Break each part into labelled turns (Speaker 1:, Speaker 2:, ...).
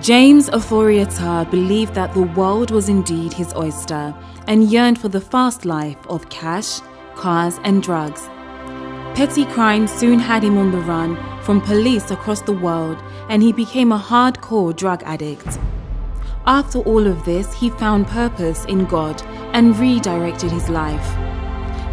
Speaker 1: James Ofori Attah believed that the world was indeed his oyster and yearned for the fast life of cash, cars and drugs. Petty crime soon had him on the run from police across the world, and he became a hardcore drug addict. After all of this, he found purpose in God and redirected his life.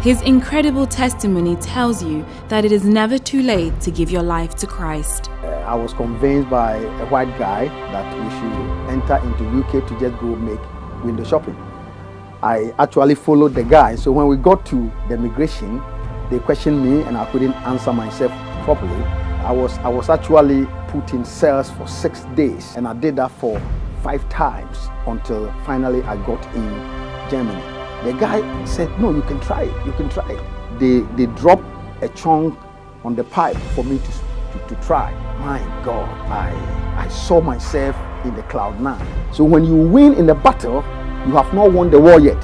Speaker 1: His incredible testimony tells you that it is never too late to give your life to Christ.
Speaker 2: I was convinced by a white guy that we should enter into UK to just go make window shopping. I actually followed the guy, so when we got to the immigration, they questioned me and I couldn't answer myself properly. I was actually put in cells for 6 days, and I did that for 5 times until finally I got in Germany. The guy said, no, you can try it, you can try it. They dropped a chunk on the pipe for me to try. My God, I saw myself in the cloud 9. So when you win in the battle, you have not won the war yet.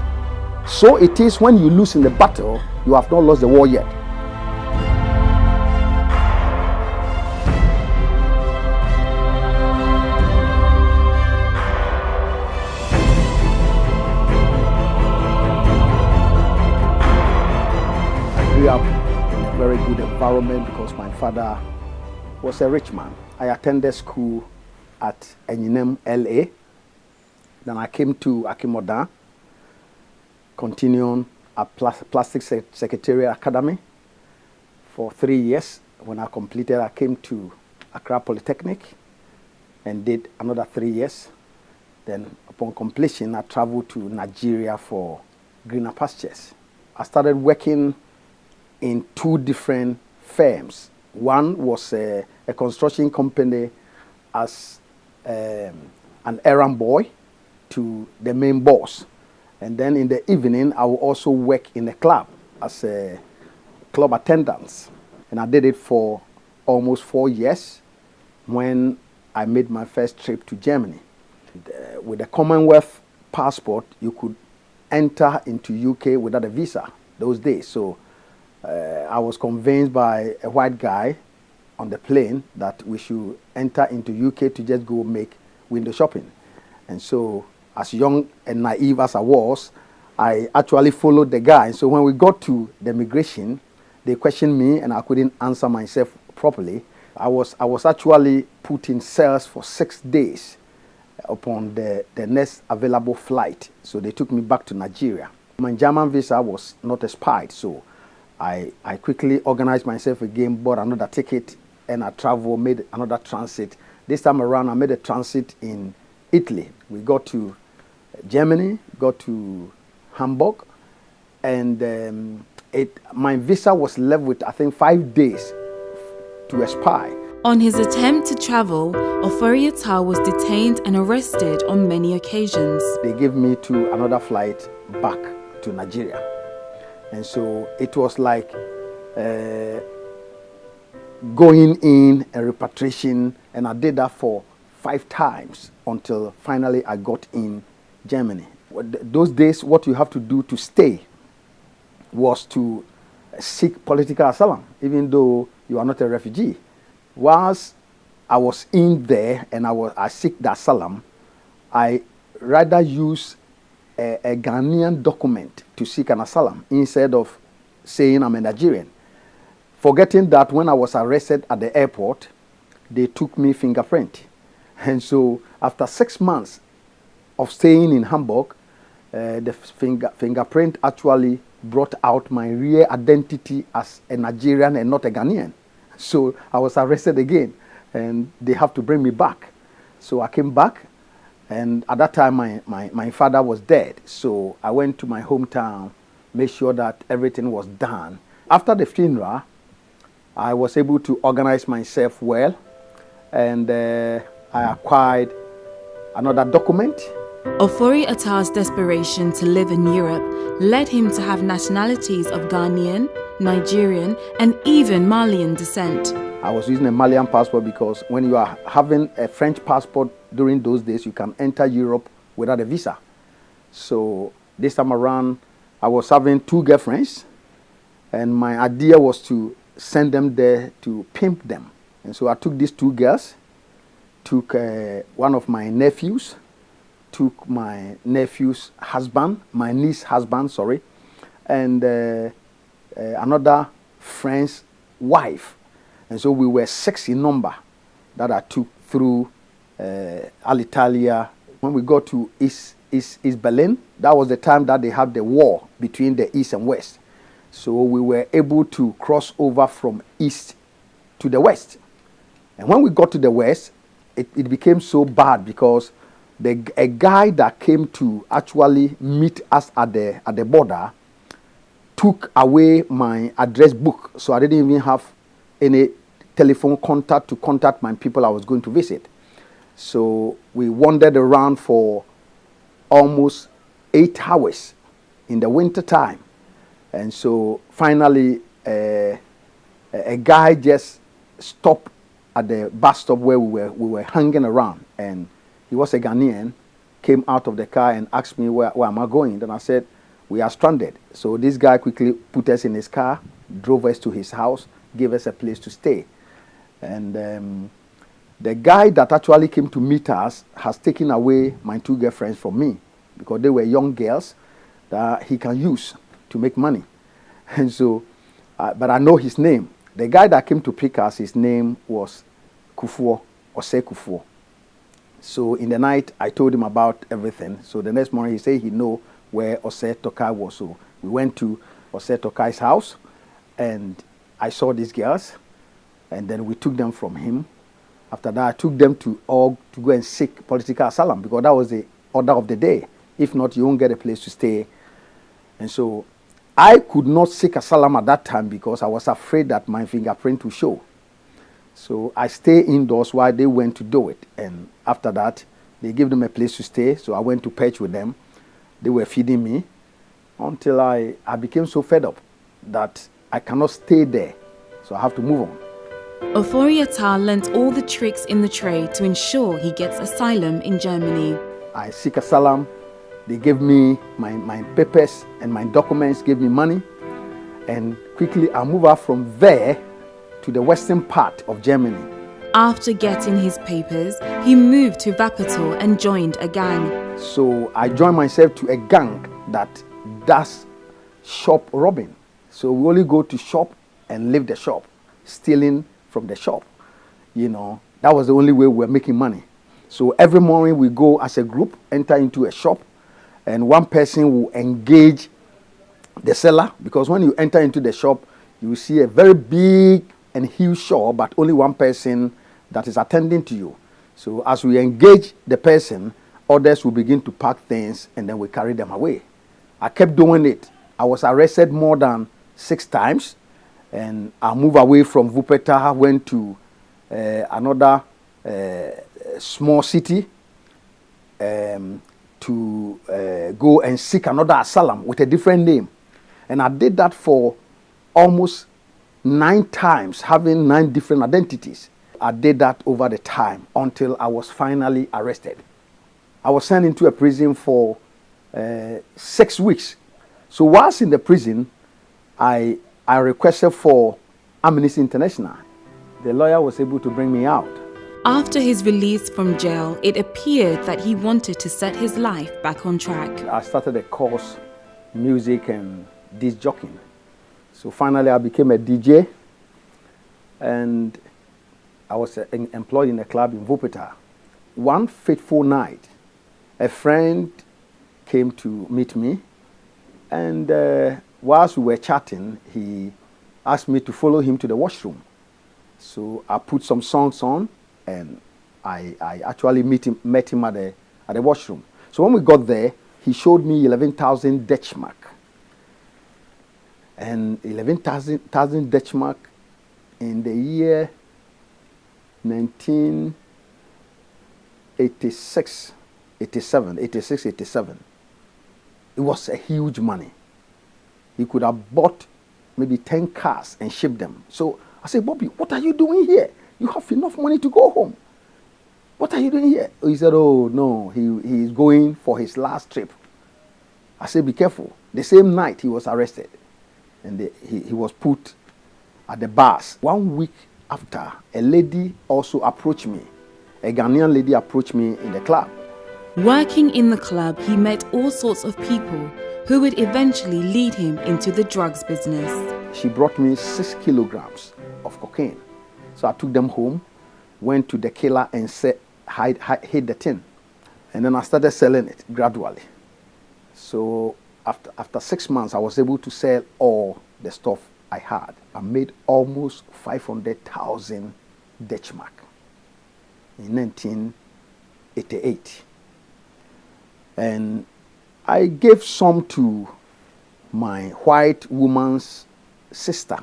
Speaker 2: So it is when you lose in the battle, you have not lost the war yet. I grew up in a very good environment because my father was a rich man. I attended school at Enyinem, LA. Then I came to Akimodan, continuing at Plastic Secretariat Academy for 3 years. When I completed, I came to Accra Polytechnic and did another 3 years. Then upon completion, I traveled to Nigeria for greener pastures. I started working in 2 different firms. One was a construction company as an errand boy to the main boss. And then in the evening, I will also work in a club as a club attendant. And I did it for almost 4 years when I made my first trip to Germany. With the Commonwealth passport, you could enter into UK without a visa those days. So I was convinced by a white guy on the plane that we should enter into UK to just go make window shopping. And so, as young and naive as I was, I actually followed the guy. So when we got to the immigration, they questioned me and I couldn't answer myself properly. I was actually put in cells for 6 days upon the next available flight. So they took me back to Nigeria. My German visa was not expired, so I quickly organized myself again, bought another ticket, and I traveled, made another transit. This time around, I made a transit in Italy. We got to Germany, got to Hamburg, and my visa was left with, I think, 5 days to expire.
Speaker 1: On his attempt to travel, Ofori Attah was detained and arrested on many occasions.
Speaker 2: They gave me to another flight back to Nigeria. And so it was like going in and repatriation, and I did that for 5 times until finally I got in Germany. Those days, what you have to do to stay was to seek political asylum, even though you are not a refugee. Whilst I was in there and I seek the asylum, I rather use a Ghanaian document to seek an asylum instead of saying I'm a Nigerian. Forgetting that when I was arrested at the airport, they took me fingerprint. And so after 6 months of staying in Hamburg, the fingerprint actually brought out my real identity as a Nigerian and not a Ghanaian. So I was arrested again and they have to bring me back. So I came back, and at that time my father was dead. So I went to my hometown, made sure that everything was done. After the funeral, I was able to organize myself well, and I acquired another document.
Speaker 1: Ofori Attah's desperation to live in Europe led him to have nationalities of Ghanaian, Nigerian, and even Malian descent.
Speaker 2: I was using a Malian passport because when you are having a French passport during those days, you can enter Europe without a visa. So this time around, I was having 2 girlfriends, and my idea was to send them there to pimp them. And so I took these 2 girls took one of my nephews, took my nephew's husband, my niece's husband, sorry, and another friend's wife. And so we were 6 in number that I took through Alitalia. When we got to East Berlin, that was the time that they had the war between the East and West. So we were able to cross over from East to the West. And when we got to the West, it became so bad because a guy that came to actually meet us at the border took away my address book. So I didn't even have any telephone contact to contact my people I was going to visit. So we wandered around for almost 8 hours in the winter time. And so finally, a guy just stopped at the bus stop where we were hanging around. And he was a Ghanaian, came out of the car and asked me, where am I going? Then I said, we are stranded. So this guy quickly put us in his car, drove us to his house, gave us a place to stay. And the guy that actually came to meet us has taken away my 2 girlfriends from me because they were young girls that he can use to make money. And so, but I know his name. The guy that came to pick us, his name was Kufuor, Ose Kufuor. So in the night, I told him about everything. So the next morning, he said he know where Ose Tokai was. So we went to Ose Tokai's house, and I saw these girls, and then we took them from him. After that, I took them to go and seek political asylum because that was the order of the day. If not, you won't get a place to stay. And so I could not seek asylum at that time because I was afraid that my fingerprint would show. So I stayed indoors while they went to do it. And after that, they gave them a place to stay. So I went to perch with them. They were feeding me until I became so fed up that I cannot stay there. So I have to move on.
Speaker 1: Ofori Attah learnt all the tricks in the trade to ensure he gets asylum in Germany.
Speaker 2: I seek asylum. They gave me my papers and my documents, gave me money. And quickly I moved out from there to the western part of Germany.
Speaker 1: After getting his papers, he moved to Wuppertal and joined a gang.
Speaker 2: So I joined myself to a gang that does shop robbing. So we only go to shop and leave the shop, stealing from the shop. You know, that was the only way we were making money. So every morning we go as a group, enter into a shop, and one person will engage the seller, because when you enter into the shop, you will see a very big and huge shop, but only one person that is attending to you. So as we engage the person, others will begin to pack things, and then we carry them away. I kept doing it. I was arrested more than 6 times, and I moved away from Wuppertal, went to another small city to go and seek another asylum with a different name. And I did that for almost 9 times, having 9 different identities. I did that over the time until I was finally arrested. I was sent into a prison for 6 weeks. So whilst in the prison, I requested for Amnesty International. The lawyer was able to bring me out.
Speaker 1: After his release from jail, it appeared that he wanted to set his life back on track.
Speaker 2: I started a course, music and disc jockeying. So finally I became a DJ, and I was employed in a club in Wuppertal. One fateful night, a friend came to meet me, and whilst we were chatting, he asked me to follow him to the washroom. So I put some songs on, and I actually met him at the washroom. So when we got there, he showed me 11,000 Deutschmark. And 11,000 Deutschmark in the year 1986, 87. It was a huge money. He could have bought maybe 10 cars and shipped them. So I said, Bobby, what are you doing here? You have enough money to go home. What are you doing here? He said, oh, no, he is going for his last trip. I said, be careful. The same night he was arrested, and he was put at the bars. 1 week after, a lady also approached me a Ghanaian lady approached me in the club.
Speaker 1: Working in the club, he met all sorts of people who would eventually lead him into the drugs business.
Speaker 2: She brought me 6 kilograms of cocaine. So I took them home, went to the killer and hid the tin. And then I started selling it gradually. So after 6 months, I was able to sell all the stuff I had. I made almost 500,000 Dutch mark in 1988. And I gave some to my white woman's sister.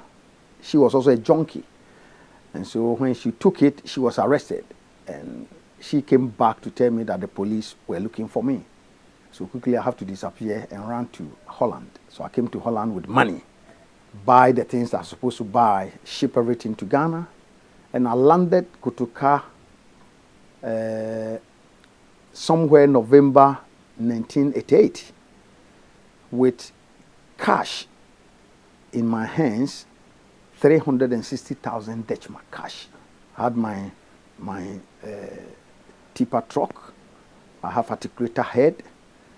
Speaker 2: She was also a junkie. And so when she took it, she was arrested. And she came back to tell me that the police were looking for me. So quickly I have to disappear and run to Holland. So I came to Holland with money, buy the things I was supposed to buy, ship everything to Ghana. And I landed Kotoka somewhere November 1988 with cash in my hands, 360,000 Dutch mark cash. I had my tipper truck, I have articulator head,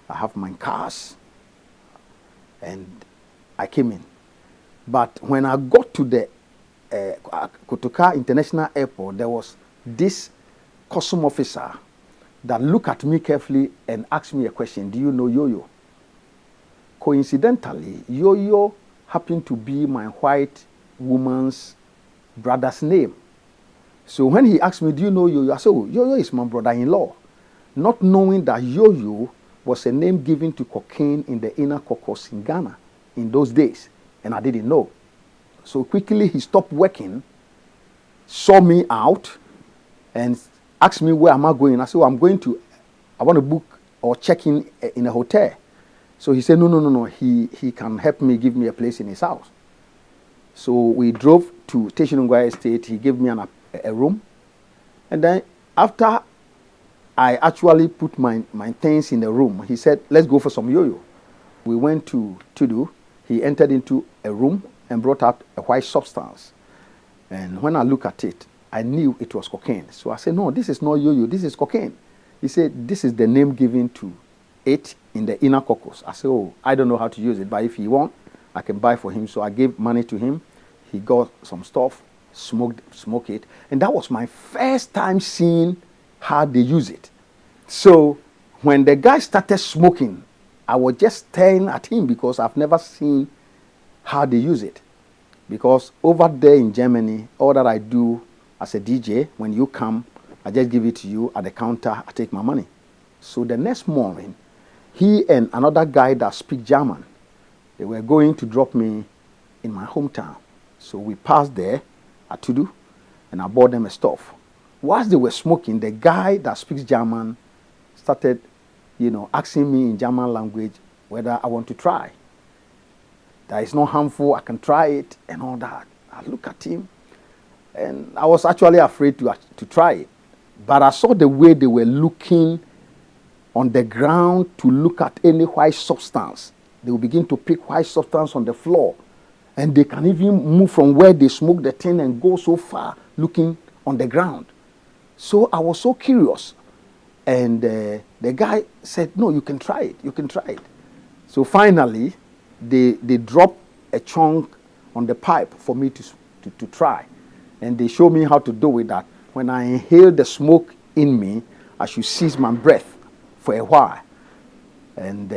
Speaker 2: I have my cars, and I came in. But when I got to the Kotoka International Airport, there was this custom officer that looked at me carefully and asked me a question, do you know Yo-Yo? Coincidentally, Yo-Yo happened to be my white woman's brother's name. So when he asked me, do you know Yo-Yo? I said, oh, Yo-Yo is my brother-in-law. Not knowing that Yo-Yo was a name given to cocaine in the inner caucus in Ghana in those days. And I didn't know. So quickly he stopped working, saw me out, and asked me where am I going. I said, well, I want to book or check in a hotel. So he said, no. He can help me, give me a place in his house. So we drove to Teshinungwa Estate. He gave me a room. And then after I actually put my things in the room, he said, let's go for some yo-yo. We went to Tudu. He entered into a room and brought out a white substance. And when I looked at it, I knew it was cocaine. So I said, no, this is not yo-yo, this is cocaine. He said, this is the name given to it in the inner caucus. I said, oh, I don't know how to use it, but if he wants, I can buy for him. So I gave money to him. He got some stuff, smoked it. And that was my first time seeing how they use it. So when the guy started smoking, I was just staring at him because I've never seen how they use it. Because over there in Germany, all that I do as a DJ, when you come, I just give it to you at the counter, I take my money. So the next morning, he and another guy that speaks German, they were going to drop me in my hometown. So we passed there at Tudu, and I bought them a stuff. Whilst they were smoking, the guy that speaks German started, asking me in German language whether I want to try. That is not harmful, I can try it, and all that. I look at him, and I was actually afraid to try it. But I saw the way they were looking on the ground to look at any white substance. They will begin to pick white substance on the floor. And they can even move from where they smoke the thing and go so far looking on the ground. So I was so curious. And the guy said, no, you can try it. You can try it. So finally, they dropped a chunk on the pipe for me to try. And they showed me how to do it, that when I inhale the smoke in me, I should seize my breath for a while. And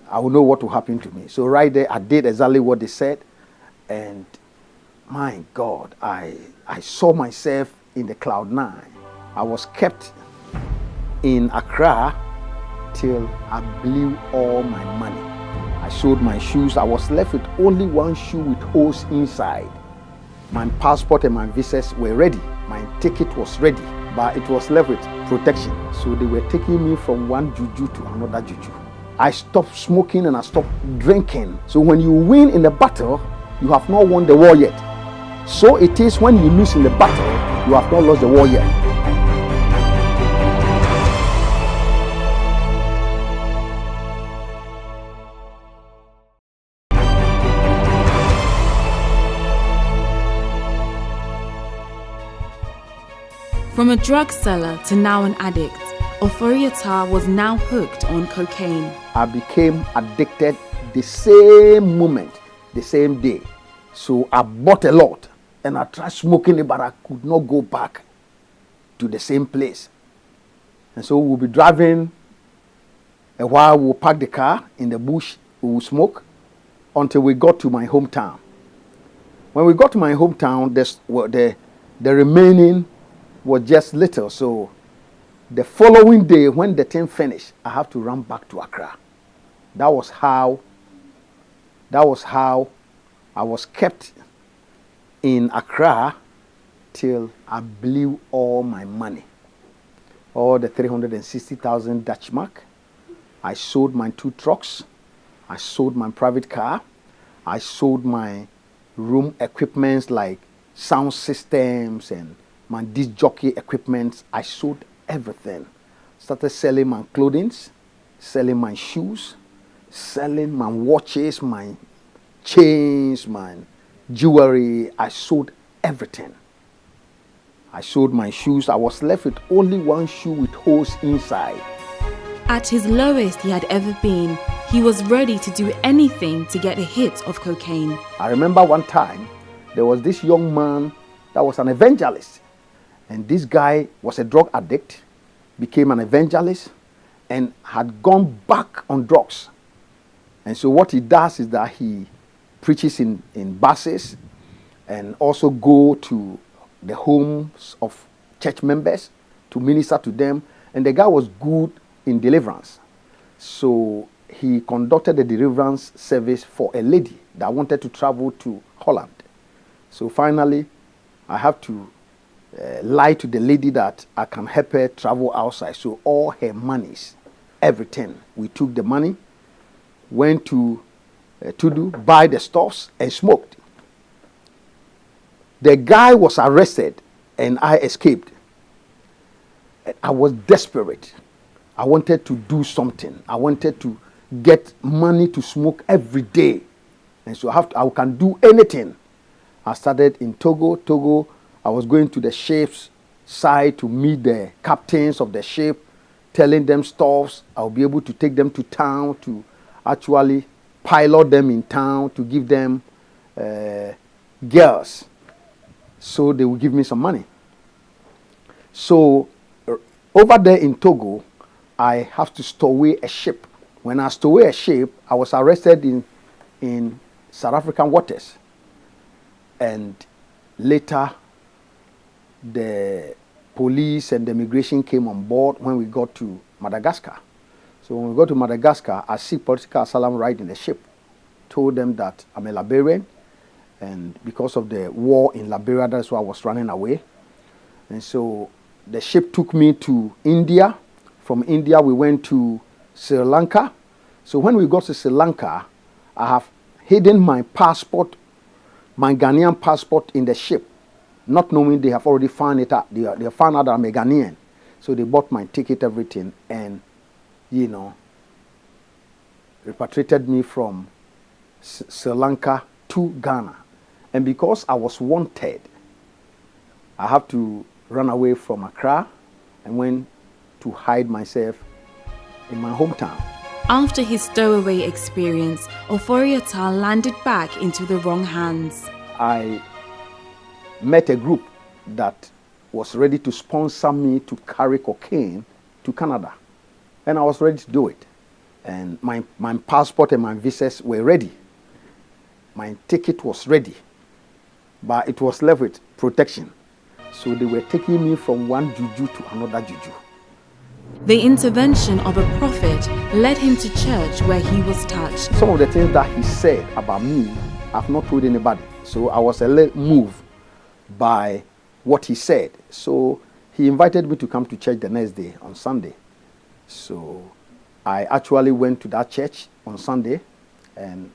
Speaker 2: I will know what will happen to me. So right there, I did exactly what they said. And my God, I saw myself in the cloud 9. I was kept in Accra till I blew all my money. I sold my shoes. I was left with only one shoe with holes inside. My passport and my visas were ready. My ticket was ready, but it was left with protection. So they were taking me from one juju to another juju. I stopped smoking and I stopped drinking. So when you win in the battle, you have not won the war yet. So it is when you lose in the battle, you have not lost the war yet.
Speaker 1: From a drug seller to now an addict, Ofori Attah was now hooked on cocaine.
Speaker 2: I became addicted the same moment, the same day. So I bought a lot and I tried smoking it, but I could not go back to the same place. And so we'll be driving a while, we'll park the car in the bush, we will smoke until we got to my hometown. When we got to my hometown, the remaining was just little. So the following day, when the thing finished, I have to run back to Accra. That was how I was kept in Accra till I blew all my money. All the 360,000 Dutch mark. I sold my 2 trucks. I sold my private car. I sold my room equipments like sound systems and my disc jockey equipment. I sold everything. Started selling my clothing, selling my shoes, selling my watches, my chains, my jewelry. I sold everything. I sold my shoes. I was left with only 1 shoe with holes inside.
Speaker 1: At his lowest he had ever been, he was ready to do anything to get a hit of cocaine.
Speaker 2: I remember one time, there was this young man that was an evangelist. And this guy was a drug addict, became an evangelist, and had gone back on drugs. And so what he does is that he preaches in buses and also go to the homes of church members to minister to them. And the guy was good in deliverance. So he conducted a deliverance service for a lady that wanted to travel to Holland. So finally, I have to lie to the lady that I can help her travel outside. So all her monies, everything, we took the money, went to buy the stuffs and smoked. The guy was arrested and I escaped. I was desperate. I wanted to do something. I wanted to get money to smoke every day. And so I can do anything. I started in Togo. I was going to the ship's side to meet the captains of the ship, telling them stuffs. I'll be able to take them to town to actually pilot them in town to give them girls. So they will give me some money. So over there in Togo, I have to stow away a ship. When I stowed away a ship, I was arrested in South African waters. And later, the police and the immigration came on board when we got to Madagascar. So when we got to Madagascar, I seek political asylum right in the ship. Told them that I'm a Liberian, and because of the war in Liberia, that's why I was running away. And so the ship took me to India. From India, we went to Sri Lanka. So when we got to Sri Lanka, I have hidden my passport, my Ghanaian passport in the ship, not knowing they have already found it out. They found out that I'm a Ghanaian. So they bought my ticket, everything, and, repatriated me from Sri Lanka to Ghana. And because I was wanted, I have to run away from Accra and went to hide myself in my hometown.
Speaker 1: After his stowaway experience, Ofori Attah landed back into the wrong hands.
Speaker 2: I met a group that was ready to sponsor me to carry cocaine to Canada. And I was ready to do it. And my passport and my visas were ready. My ticket was ready. But it was left with protection. So they were taking me from one juju to another juju.
Speaker 1: The intervention of a prophet led him to church where he was touched.
Speaker 2: Some of the things that he said about me, I've not told anybody. So I was a little moved by what he said. So he invited me to come to church the next day on Sunday. So I actually went to that church on Sunday, and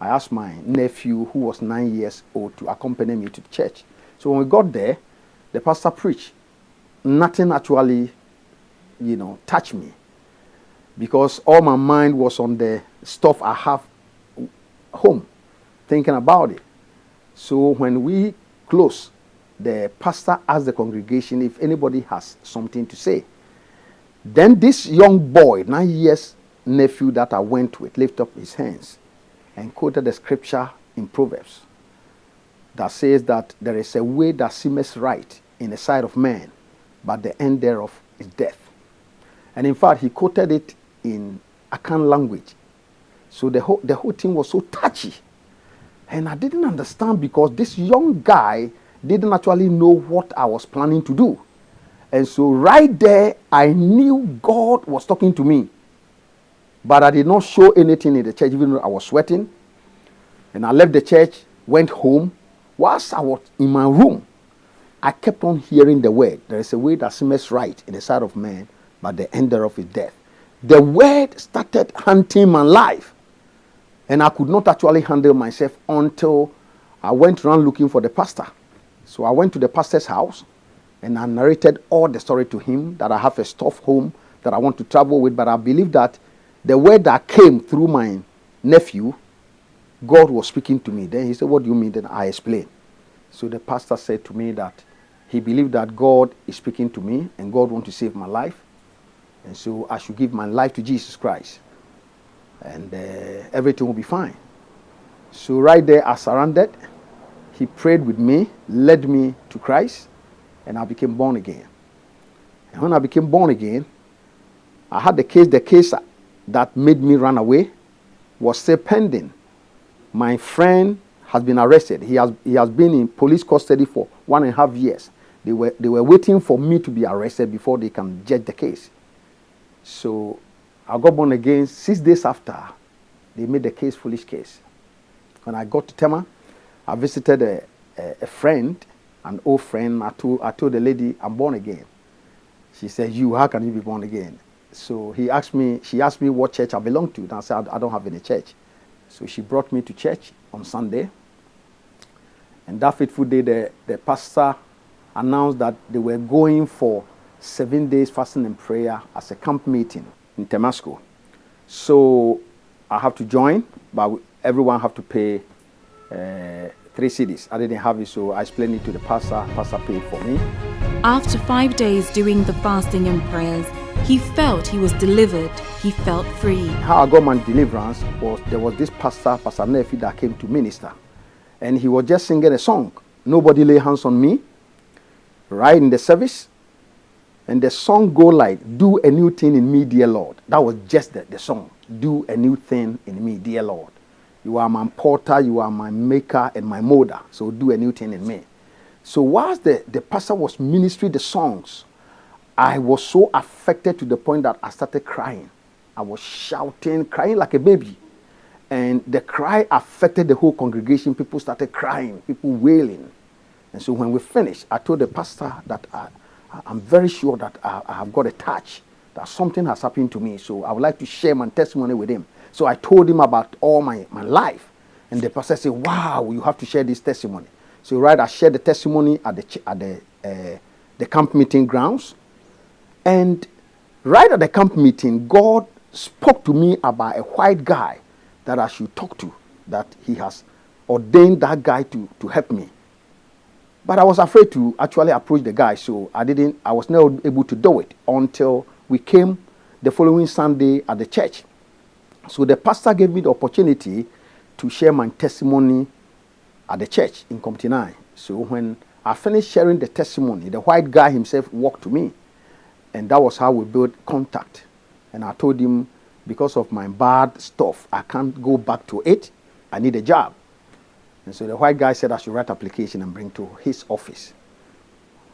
Speaker 2: I asked my nephew, who was 9 years old, to accompany me to church. So when we got there, the pastor preached. Nothing actually, touched me, because all my mind was on the stuff I have home, thinking about it. So when we closed the pastor asked the congregation if anybody has something to say. Then this young boy, 9 years nephew that I went with, lifted up his hands and quoted the scripture in Proverbs that says that there is a way that seemeth right in the sight of man, but the end thereof is death. And in fact, he quoted it in Akan language. So the whole thing was so touchy. And I didn't understand because this young guy didn't actually know what I was planning to do. And so right there, I knew God was talking to me. But I did not show anything in the church, even though I was sweating. And I left the church, went home. Whilst I was in my room, I kept on hearing the word. There is a way that seems right in the sight of man, but the end thereof is death. The word started hunting my life. And I could not actually handle myself until I went around looking for the pastor. So I went to the pastor's house and I narrated all the story to him, that I have a stuff home that I want to travel with, but I believe that the word that came through my nephew, God was speaking to me. Then he said, what do you mean? Then I explained. So the pastor said to me that he believed that God is speaking to me and God wants to save my life. And so I should give my life to Jesus Christ. And everything will be fine. So right there I surrendered. He prayed with me, led me to Christ, and I became born again. And when I became born again, I had the case that made me run away was still pending. My friend has been arrested. He has been in police custody for 1.5 years. They were waiting for me to be arrested before they can judge the case. So I got born again 6 days after they made the case foolish case. When I got to Tema, I visited a friend, an old friend. I told the lady, I'm born again. She said, how can you be born again? So she asked me what church I belong to. And I said, I don't have any church. So she brought me to church on Sunday. And that fateful day, the pastor announced that they were going for 7 days fasting and prayer as a camp meeting in Temasco. So I have to join, but everyone have to pay 3 cedis. I didn't have it, so I explained it to the pastor. Pastor paid for me.
Speaker 1: After 5 days doing the fasting and prayers, he felt he was delivered. He felt free.
Speaker 2: How I got my deliverance was there was this pastor, Pastor Nefi, that came to minister. And he was just singing a song. Nobody lay hands on me. Right in the service. And the song go like, do a new thing in me, dear Lord. That was just the song. Do a new thing in me, dear Lord. You are my porter, you are my maker and my molder. So do a new thing in me. So whilst the pastor was ministering the songs, I was so affected to the point that I started crying. I was shouting, crying like a baby. And the cry affected the whole congregation. People started crying, people wailing. And so when we finished, I told the pastor that I'm very sure that I have got a touch, that something has happened to me. So I would like to share my testimony with him. So I told him about all my life. And the pastor said, wow, you have to share this testimony. So I shared the testimony at the camp meeting grounds. And right at the camp meeting, God spoke to me about a white guy that I should talk to, that he has ordained that guy to help me. But I was afraid to actually approach the guy, so I was not able to do it until we came the following Sunday at the church. So the pastor gave me the opportunity to share my testimony at the church in Committee 9. So when I finished sharing the testimony, the white guy himself walked to me. And that was how we built contact. And I told him, because of my bad stuff, I can't go back to it. I need a job. And so the white guy said I should write application and bring to his office.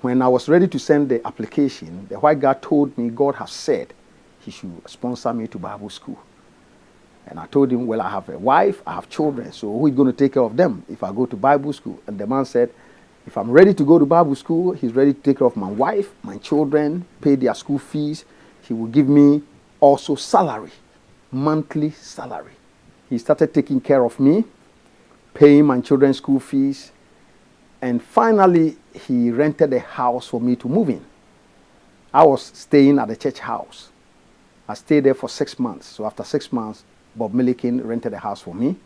Speaker 2: When I was ready to send the application, the white guy told me God has said he should sponsor me to Bible school. And I told him, well, I have a wife, I have children, so who is going to take care of them if I go to Bible school? And the man said, if I'm ready to go to Bible school, he's ready to take care of my wife, my children, pay their school fees. He will give me also salary, monthly salary. He started taking care of me, paying my children's school fees. And finally, he rented a house for me to move in. I was staying at the church house. I stayed there for 6 months. So after 6 months, Bob Milliken rented a house for me.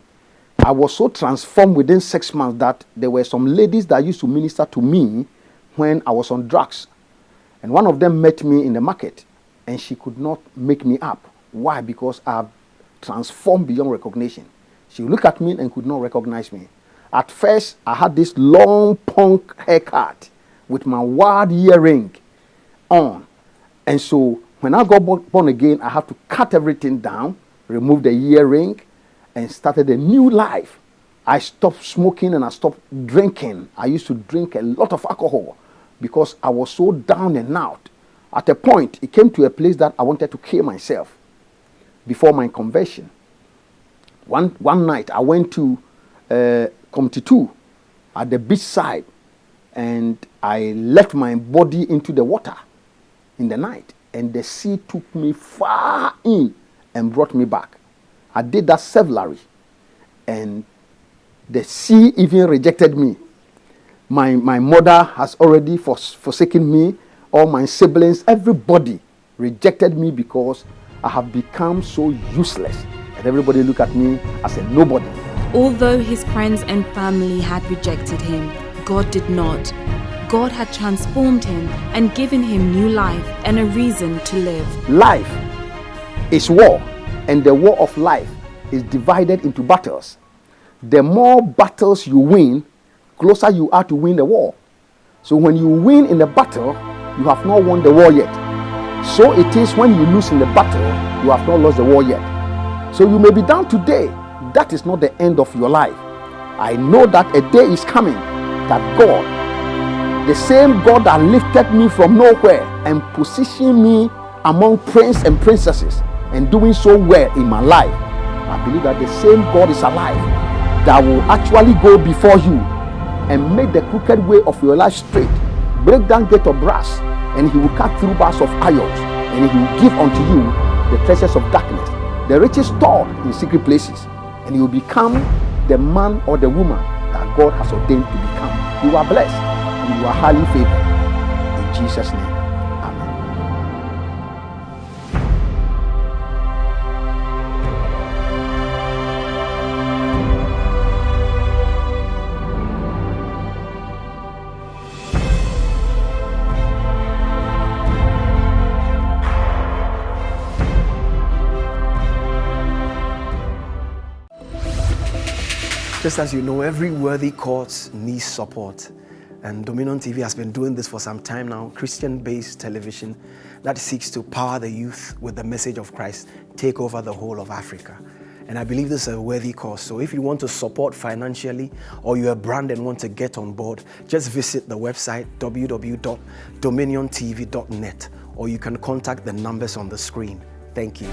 Speaker 2: I was so transformed within 6 months that there were some ladies that used to minister to me when I was on drugs. And one of them met me in the market, and she could not make me up. Why? Because I've transformed beyond recognition. She looked at me and could not recognize me. At first, I had this long punk haircut with my wild earring on. And so when I got born again, I had to cut everything down, remove the earring, and started a new life. I stopped smoking and I stopped drinking. I used to drink a lot of alcohol because I was so down and out. At a point, it came to a place that I wanted to kill myself before my conversion. One night, I went to Comte 2 at the beach side, and I left my body into the water in the night, and the sea took me far in and brought me back. I did that severally, and the sea even rejected me. My mother has already forsaken me. All my siblings, everybody rejected me because I have become so useless, and everybody look at me as a nobody.
Speaker 1: Although his friends and family had rejected him, God did not. God had transformed him and given him new life and a reason to live.
Speaker 2: Life is war, and the war of life is divided into battles. The more battles you win, closer you are to win the war. So when you win in the battle, you have not won the war yet. So it is when you lose in the battle, you have not lost the war yet. So you may be down today. That is not the end of your life. I know that a day is coming that God, the same God that lifted me from nowhere and positioned me among princes and princesses and doing so well in my life, I believe that the same God is alive that will actually go before you and make the crooked way of your life straight, break down gate of brass, and he will cut through bars of iron, and he will give unto you the treasures of darkness, the riches stored in secret places, and you will become the man or the woman that God has ordained to become. You are blessed and you are highly favored. In Jesus' name, amen.
Speaker 3: Just as you know, every worthy cause needs support. And Dominion TV has been doing this for some time now, Christian-based television that seeks to power the youth with the message of Christ, take over the whole of Africa. And I believe this is a worthy cause. So if you want to support financially, or you're a brand and want to get on board, just visit the website www.dominiontv.net, or you can contact the numbers on the screen. Thank you.